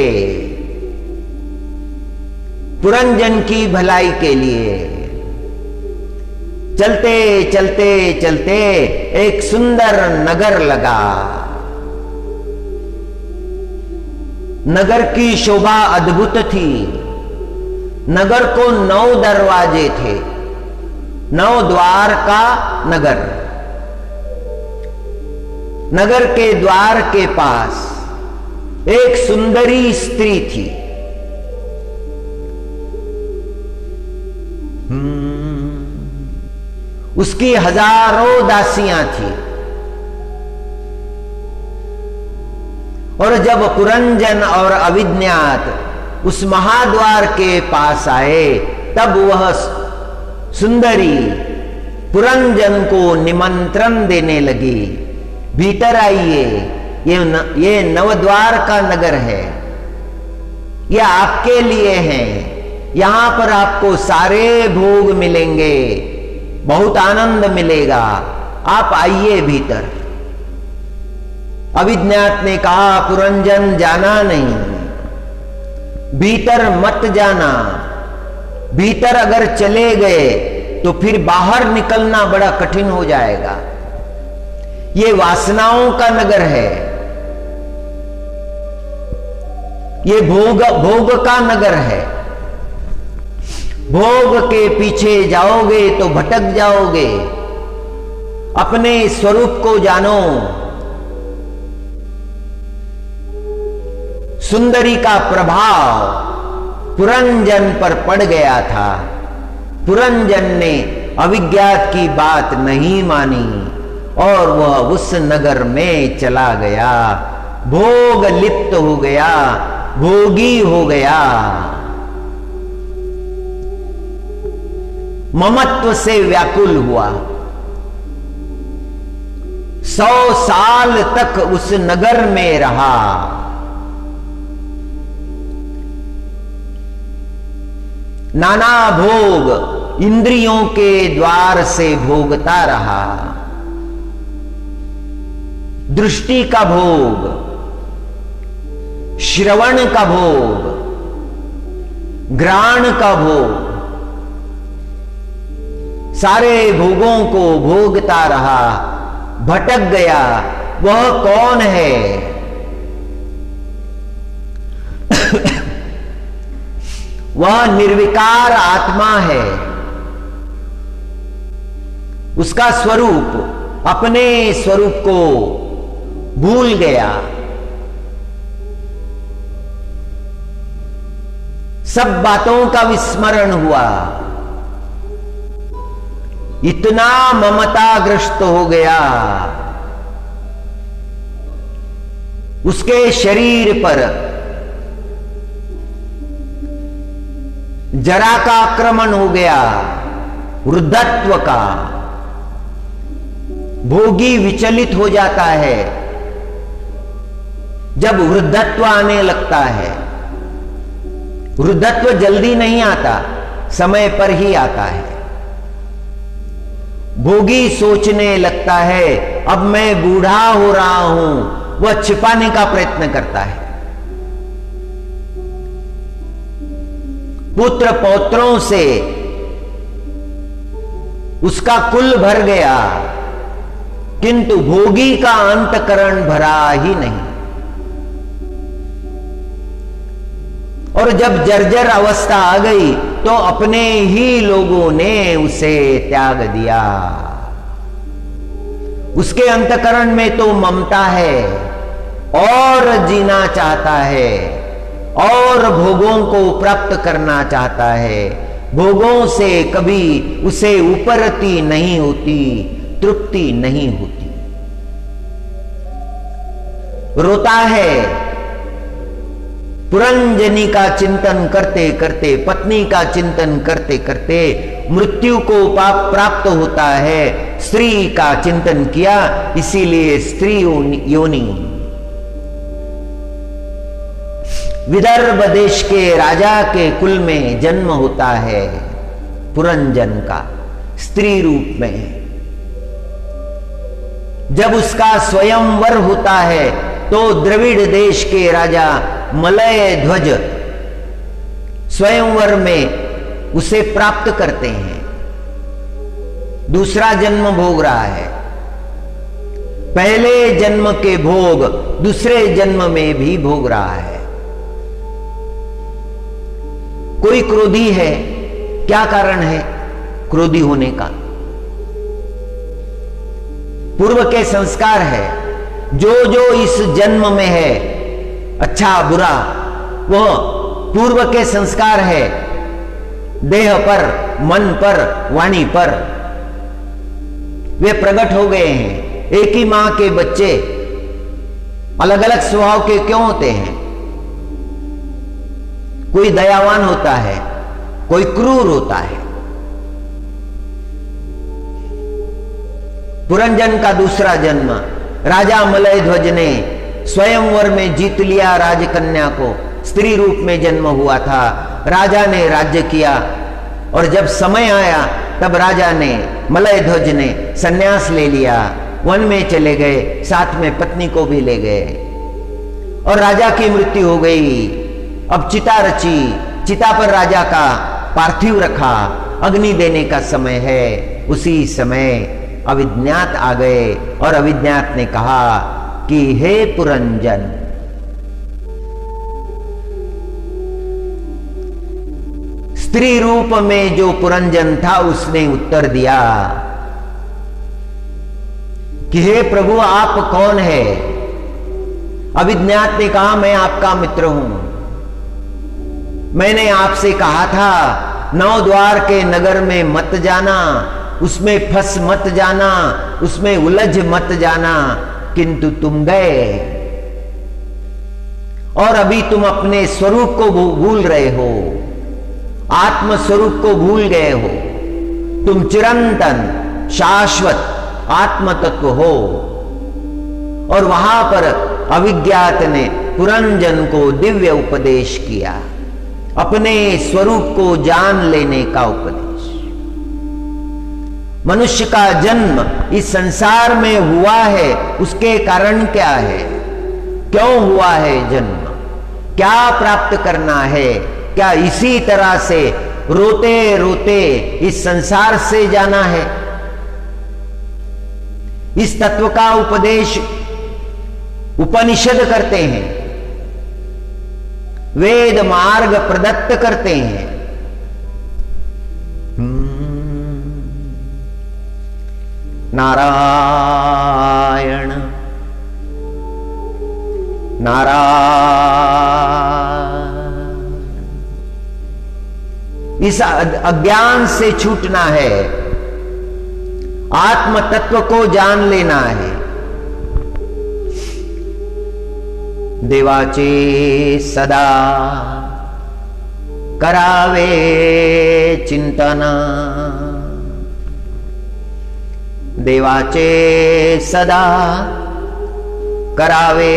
पुरंजन की भलाई के लिए। चलते चलते चलते एक सुंदर नगर लगा। नगर की शोभा अद्भुत थी। नगर को 9 दरवाजे थे, 9 द्वार का नगर। नगर के द्वार के पास एक सुंदरी स्त्री थी। उसकी हजारों दासियां थी। और जब पुरंजन और अविज्ञात उस महाद्वार के पास आए, तब वह सुंदरी पुरंजन को निमंत्रण देने लगी, भीतर आइए, ये नवद्वार का नगर है, यह आपके लिए है। यहां पर आपको सारे भोग मिलेंगे, बहुत आनंद मिलेगा, आप आइए भीतर। अविज्ञात ने कहा, पुरंजन जाना नहीं, भीतर मत जाना। भीतर अगर चले गए तो फिर बाहर निकलना बड़ा कठिन हो जाएगा। ये वासनाओं का नगर है, ये भोग का नगर है। भोग के पीछे जाओगे तो भटक जाओगे। अपने स्वरूप को जानो। सुंदरी का प्रभाव पुरंजन पर पड़ गया था। पुरंजन ने अविज्ञात की बात नहीं मानी और वह उस नगर में चला गया। भोग लिप्त हो गया, भोगी हो गया। ममत्व से व्याकुल हुआ। 100 साल तक उस नगर में रहा। नाना भोग इंद्रियों के द्वार से भोगता रहा। दृष्टि का भोग, श्रवण का भोग, घ्राण का भोग, सारे भोगों को भोगता रहा, भटक गया। वह कौन है? वह निर्विकार आत्मा है। उसका स्वरूप, अपने स्वरूप को भूल गया। सब बातों का विस्मरण हुआ, इतना ममताग्रस्त हो गया, उसके शरीर पर जरा का आक्रमण हो गया, वृद्धत्व का। भोगी विचलित हो जाता है जब वृद्धत्व आने लगता है। वृद्धत्व जल्दी नहीं आता, समय पर ही आता है। भोगी सोचने लगता है अब मैं बूढ़ा हो रहा हूं, वह छिपाने का प्रयत्न करता है। पुत्र पौत्रों से उसका कुल भर गया, किंतु भोगी का अंतकरण भरा ही नहीं। और जब जर्जर अवस्था आ गई तो अपने ही लोगों ने उसे त्याग दिया। उसके अंतकरण में तो ममता है और जीना चाहता है और भोगों को प्राप्त करना चाहता है। भोगों से कभी उसे उपरति नहीं होती, तृप्ति नहीं होती। रोता है, पुरंजनी का चिंतन करते करते, पत्नी का चिंतन करते करते मृत्यु को प्राप्त होता है। स्त्री का चिंतन किया, इसीलिए स्त्री योनि। विदर्भ देश के राजा के कुल में जन्म होता है पुरंजन का, स्त्री रूप में। जब उसका स्वयंवर होता है तो द्रविड़ देश के राजा मलय ध्वज स्वयंवर में उसे प्राप्त करते हैं। दूसरा जन्म भोग रहा है। पहले जन्म के भोग दूसरे जन्म में भी भोग रहा है। कोई क्रोधी है, क्या कारण है क्रोधी होने का? पूर्व के संस्कार है। जो जो इस जन्म में है, अच्छा बुरा, वह पूर्व के संस्कार है। देह पर, मन पर, वाणी पर वे प्रकट हो गए हैं। एक ही मां के बच्चे अलग अलग स्वभाव के क्यों होते हैं? कोई दयावान होता है, कोई क्रूर होता है। पुरंजन का दूसरा जन्म, राजा मलय ध्वज ने स्वयंवर में जीत लिया राजकन्या को। स्त्री रूप में जन्म हुआ था। राजा ने राज्य किया और जब समय आया तब राजा ने, मलय ध्वज ने संन्यास ले लिया, वन में चले गए, साथ में पत्नी को भी ले गए और राजा की मृत्यु हो गई। अब चिता रची, चिता पर राजा का पार्थिव रखा, अग्नि देने का समय है। उसी समय अविज्ञात आ गए और अविज्ञात ने कहा कि हे पुरंजन, स्त्री रूप में जो पुरंजन था उसने उत्तर दिया कि हे प्रभु आप कौन है? अविज्ञात ने कहा मैं आपका मित्र हूं। मैंने आपसे कहा था नौ द्वार के नगर में मत जाना, उसमें फंस मत जाना, उसमें उलझ मत जाना, किंतु तुम गए और अभी तुम अपने स्वरूप को भूल रहे हो, आत्म स्वरूप को भूल गए हो। तुम चिरंतन शाश्वत आत्म तत्व हो। और वहां पर अविज्ञात ने पुरंजन को दिव्य उपदेश किया, अपने स्वरूप को जान लेने का उपदेश। मनुष्य का जन्म इस संसार में हुआ है, उसके कारण क्या है? क्यों हुआ है जन्म? क्या प्राप्त करना है? क्या इसी तरह से रोते रोते इस संसार से जाना है? इस तत्व का उपदेश उपनिषद करते हैं, वेद मार्ग प्रदत्त करते हैं। नारायण नारायण इस अज्ञान से छूटना है, आत्म तत्व को जान लेना है। देवाचे सदा करावे चिंतना, देवाचे सदा करावे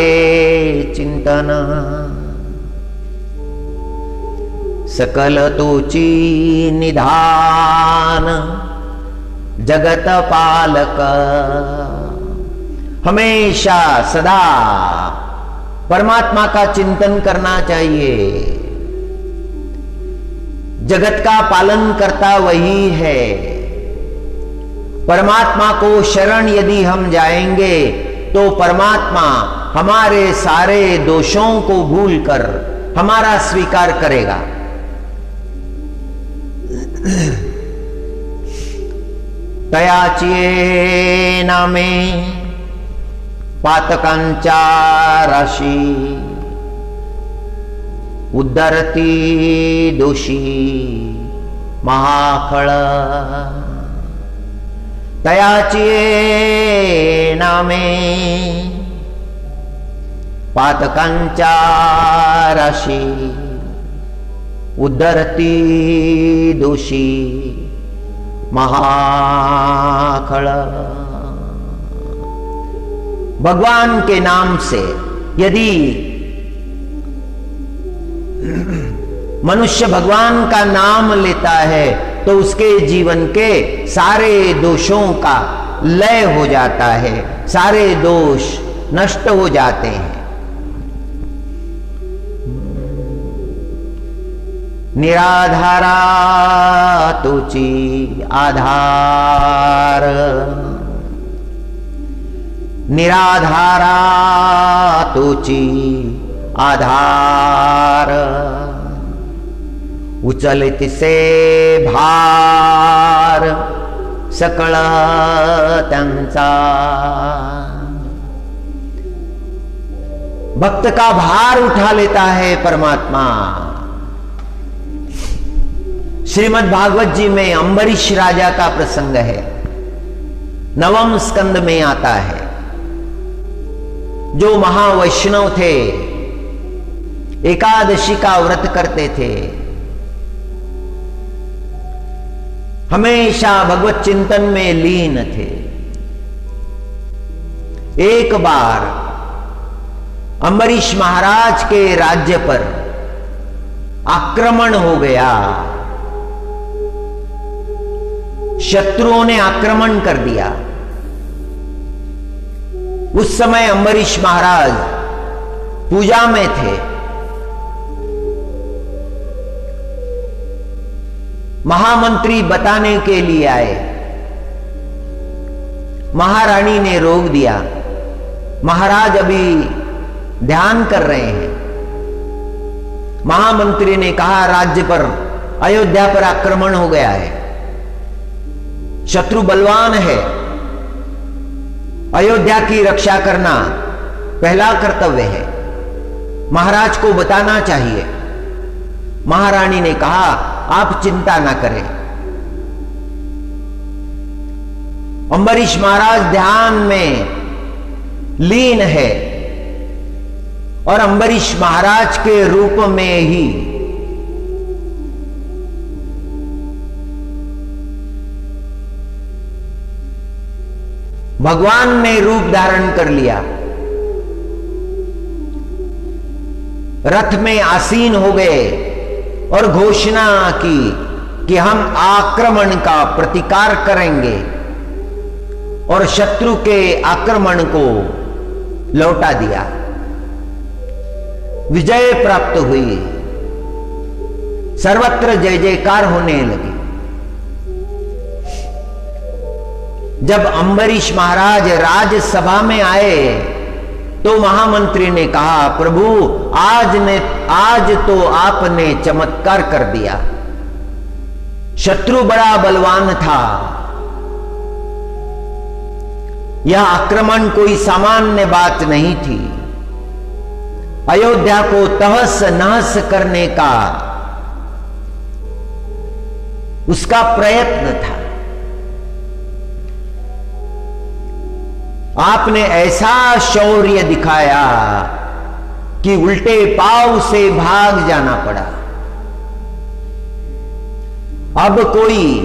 चिंतना, सकल तोची निधान जगत पालक। हमेशा सदा परमात्मा का चिंतन करना चाहिए। जगत का पालन करता वही है। परमात्मा को शरण यदि हम जाएंगे तो परमात्मा हमारे सारे दोषों को भूलकर हमारा स्वीकार करेगा। तयाचिये नामे पातकांचा राशी, उद्धरती दोषी महाखळ। तयाचिये नामे पातकांचा राशी, उद्धरती दोषी महाखळ। भगवान के नाम से यदि मनुष्य भगवान का नाम लेता है तो उसके जीवन के सारे दोषों का लय हो जाता है, सारे दोष नष्ट हो जाते हैं। निराधारा तुची आधार, निराधारा तुची आधार। उचलित से भार सकळ त्यांचा। भक्त का भार उठा लेता है परमात्मा। श्रीमद् भागवत जी में अम्बरीश राजा का प्रसंग है, 9वें स्कंद में आता है। जो महावैष्णव थे, एकादशी का व्रत करते थे, हमेशा भगवत चिंतन में लीन थे। एक बार अम्बरीश महाराज के राज्य पर आक्रमण हो गया। शत्रुओं ने आक्रमण कर दिया। उस समय अम्बरीश महाराज पूजा में थे। महामंत्री बताने के लिए आए। महारानी ने रोक दिया। महाराज अभी ध्यान कर रहे हैं। महामंत्री ने कहा, राज्य पर, अयोध्या पर आक्रमण हो गया है, शत्रु बलवान है, अयोध्या की रक्षा करना पहला कर्तव्य है, महाराज को बताना चाहिए। महारानी ने कहा, आप चिंता ना करें। अम्बरीश महाराज ध्यान में लीन है और अम्बरीश महाराज के रूप में ही भगवान ने रूप धारण कर लिया। रथ में आसीन हो गए और घोषणा की कि हम आक्रमण का प्रतिकार करेंगे और शत्रु के आक्रमण को लौटा दिया। विजय प्राप्त हुई। सर्वत्र जय जयकार होने लगी। जब अम्बरीश महाराज राजसभा में आए तो महामंत्री ने कहा, प्रभु आज तो आपने चमत्कार कर दिया। शत्रु बड़ा बलवान था। यह आक्रमण कोई सामान्य बात नहीं थी। अयोध्या को तहस नहस करने का उसका प्रयत्न था। आपने ऐसा शौर्य दिखाया कि उल्टे पांव से भाग जाना पड़ा। अब कोई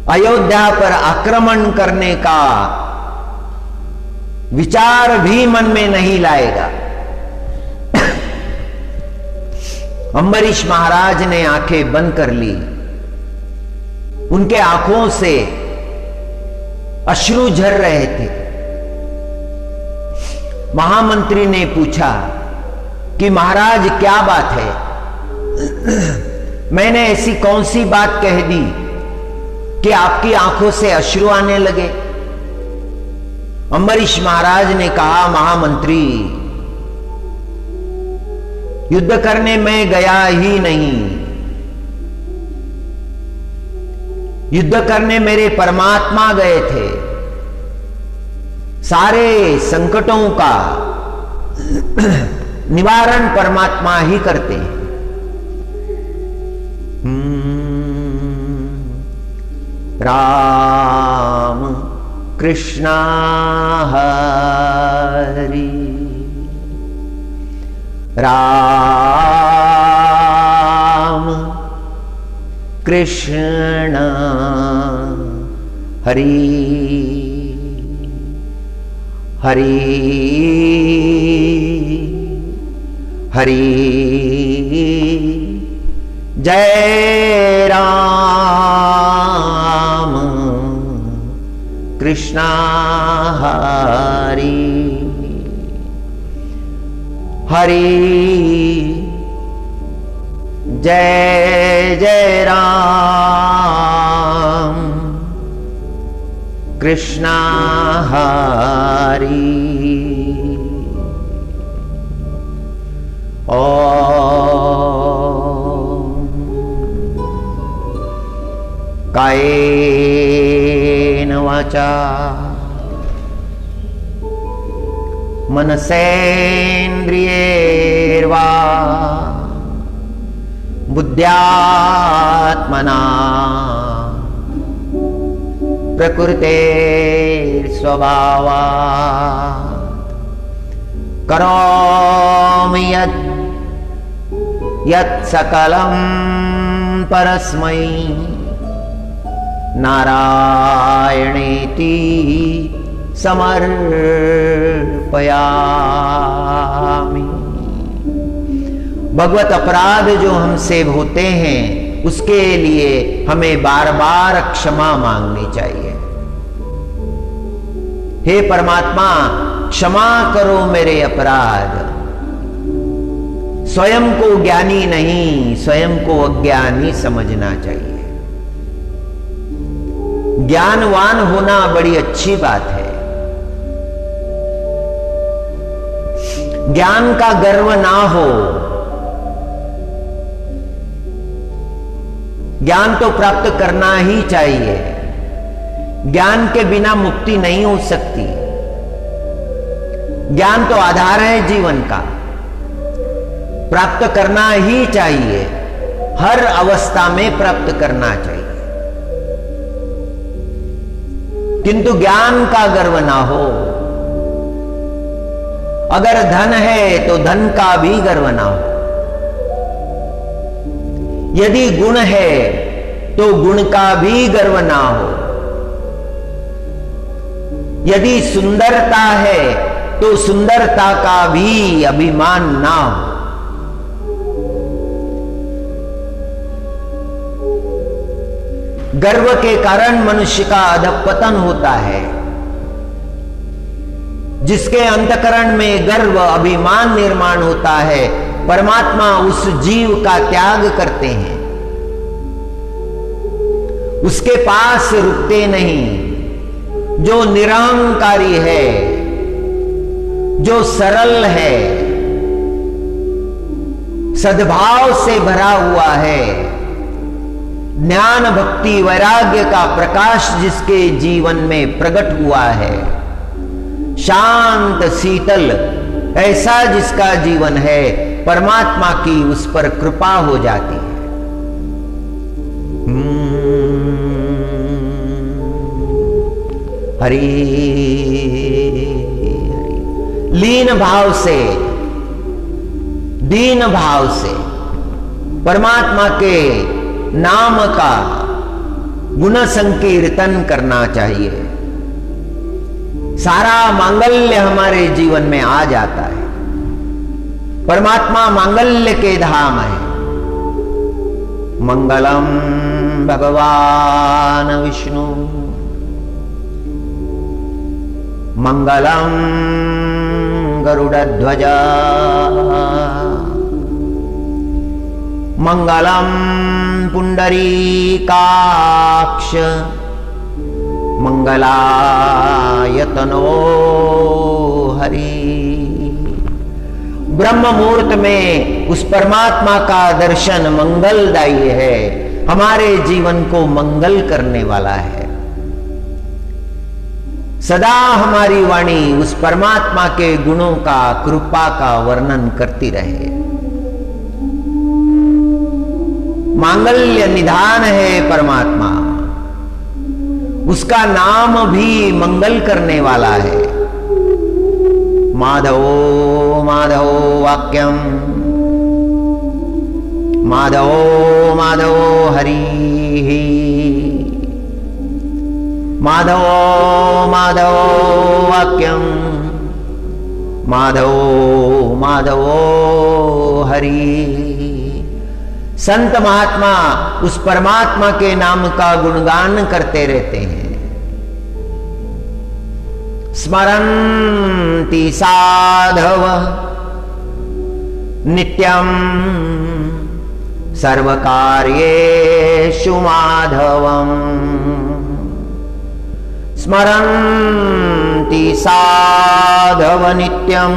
अयोध्या पर आक्रमण करने का विचार भी मन में नहीं लाएगा। अम्बरीश महाराज ने आंखें बंद कर ली। उनके आंखों से अश्रु झर रहे थे। महामंत्री ने पूछा कि महाराज क्या बात है? मैंने ऐसी कौन सी बात कह दी कि आपकी आंखों से अश्रु आने लगे? अम्बरीश महाराज ने कहा, महामंत्री, युद्ध करने में गया ही नहीं। युद्ध करने मेरे परमात्मा गए थे। सारे संकटों का निवारण परमात्मा ही करते हैं। राम कृष्ण हरि, राम कृष्ण हरि, हरि हरि जय राम कृष्ण हरि, हरि जय जय राम कृष्ण हरि। कायेन वाचा मनसेन्द्रियैर्वा बुद्ध्यात्मना प्रकृतेर्स्वभावात् करोमि यत् सकलं परस्मै नारायणेति समर्पयामि। भगवत अपराध जो हमसे होते हैं उसके लिए हमें बार बार क्षमा मांगनी चाहिए। हे परमात्मा, क्षमा करो मेरे अपराध। स्वयं को ज्ञानी नहीं, स्वयं को अज्ञानी समझना चाहिए। ज्ञानवान होना बड़ी अच्छी बात है। ज्ञान का गर्व ना हो। ज्ञान तो प्राप्त करना ही चाहिए। ज्ञान के बिना मुक्ति नहीं हो सकती। ज्ञान तो आधार है जीवन का, प्राप्त करना ही चाहिए। हर अवस्था में प्राप्त करना चाहिए, किंतु ज्ञान का गर्व ना हो। अगर धन है तो धन का भी गर्व ना हो। यदि गुण है तो गुण का भी गर्व ना हो। यदि सुंदरता है तो सुंदरता का भी अभिमान ना हो। गर्व के कारण मनुष्य का अधःपतन होता है। जिसके अंतकरण में गर्व अभिमान निर्माण होता है, परमात्मा उस जीव का त्याग करते हैं, उसके पास रुकते नहीं। जो निरहंकारी है, जो सरल है, सद्भाव से भरा हुआ है, ज्ञान भक्ति वैराग्य का प्रकाश जिसके जीवन में प्रकट हुआ है, शांत शीतल ऐसा जिसका जीवन है, परमात्मा की उस पर कृपा हो जाती है। हरि लीन भाव से, दीन भाव से परमात्मा के नाम का गुण संकीर्तन करना चाहिए। सारा मांगल्य हमारे जीवन में आ जाता है। परमात्मा मांगल्य के धाम है। मंगलम भगवान विष्णु, मंगलम गरुड़ध्वज, मंगलम पुंडरीकाक्ष, मंगलायतनो हरि। ब्रह्म मुहूर्त में उस परमात्मा का दर्शन मंगलदायी है, हमारे जीवन को मंगल करने वाला है। सदा हमारी वाणी उस परमात्मा के गुणों का, कृपा का वर्णन करती रहे। मांगल्य निधान है परमात्मा, उसका नाम भी मंगल करने वाला है। माधवो माधवो वाक्यम, माधवो माधवो हरिः, माधवो माधवो वाक्यम, माधवो माधवो हरिः। संत महात्मा उस परमात्मा के नाम का गुणगान करते रहते हैं। स्मरन्ति साधव नित्यं सर्वकार्येषु माधवम्, स्मरन्ति साधव नित्यं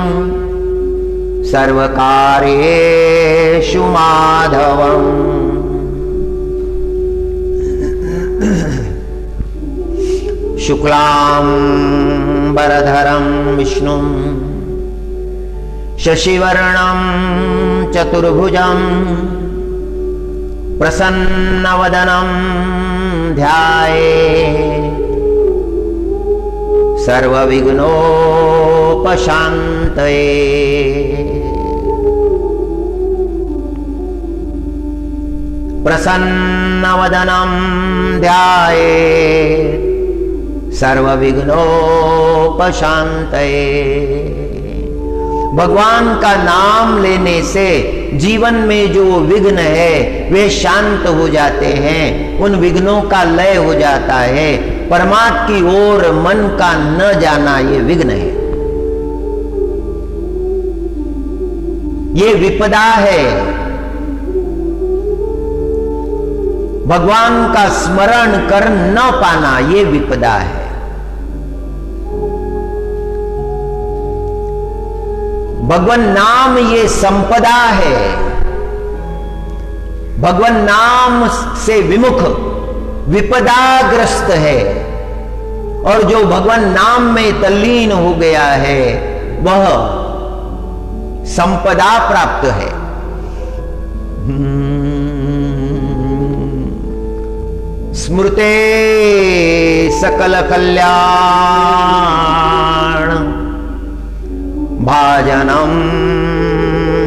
सर्वकार्येषु माधवम्। शुक्लांबरधरं विष्णुं शशिवर्णं चतुर्भुजं प्रसन्नवदनं ध्यायेत् सर्वविघ्नोपशान्तये। प्रसन्नवदनं ध्यायेत् सर्वविघ्नोपशान्तये। भगवान का नाम लेने से जीवन में जो विघ्न है वे शांत हो जाते हैं, उन विघ्नों का लय हो जाता है। परमात्मा की ओर मन का न जाना ये विघ्न है, ये विपदा है। भगवान का स्मरण कर न पाना ये विपदा है। भगवान नाम ये संपदा है। भगवान नाम से विमुख विपदाग्रस्त है, और जो भगवान नाम में तल्लीन हो गया है वह संपदा प्राप्त है। स्मृते सकल कल्याण भाजनम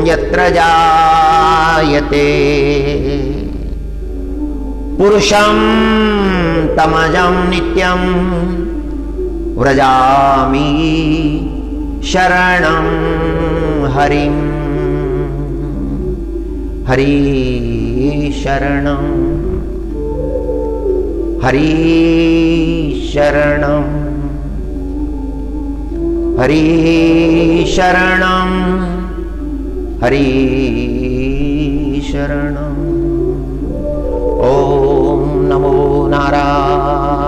यत्र जायते, पुरुषं तमजं नित्यं व्रजामि शरणं हरिं। हरि शरणं, हरि शरणं, हरि शरणं, हरि शरणं। ओम नमो नारायण।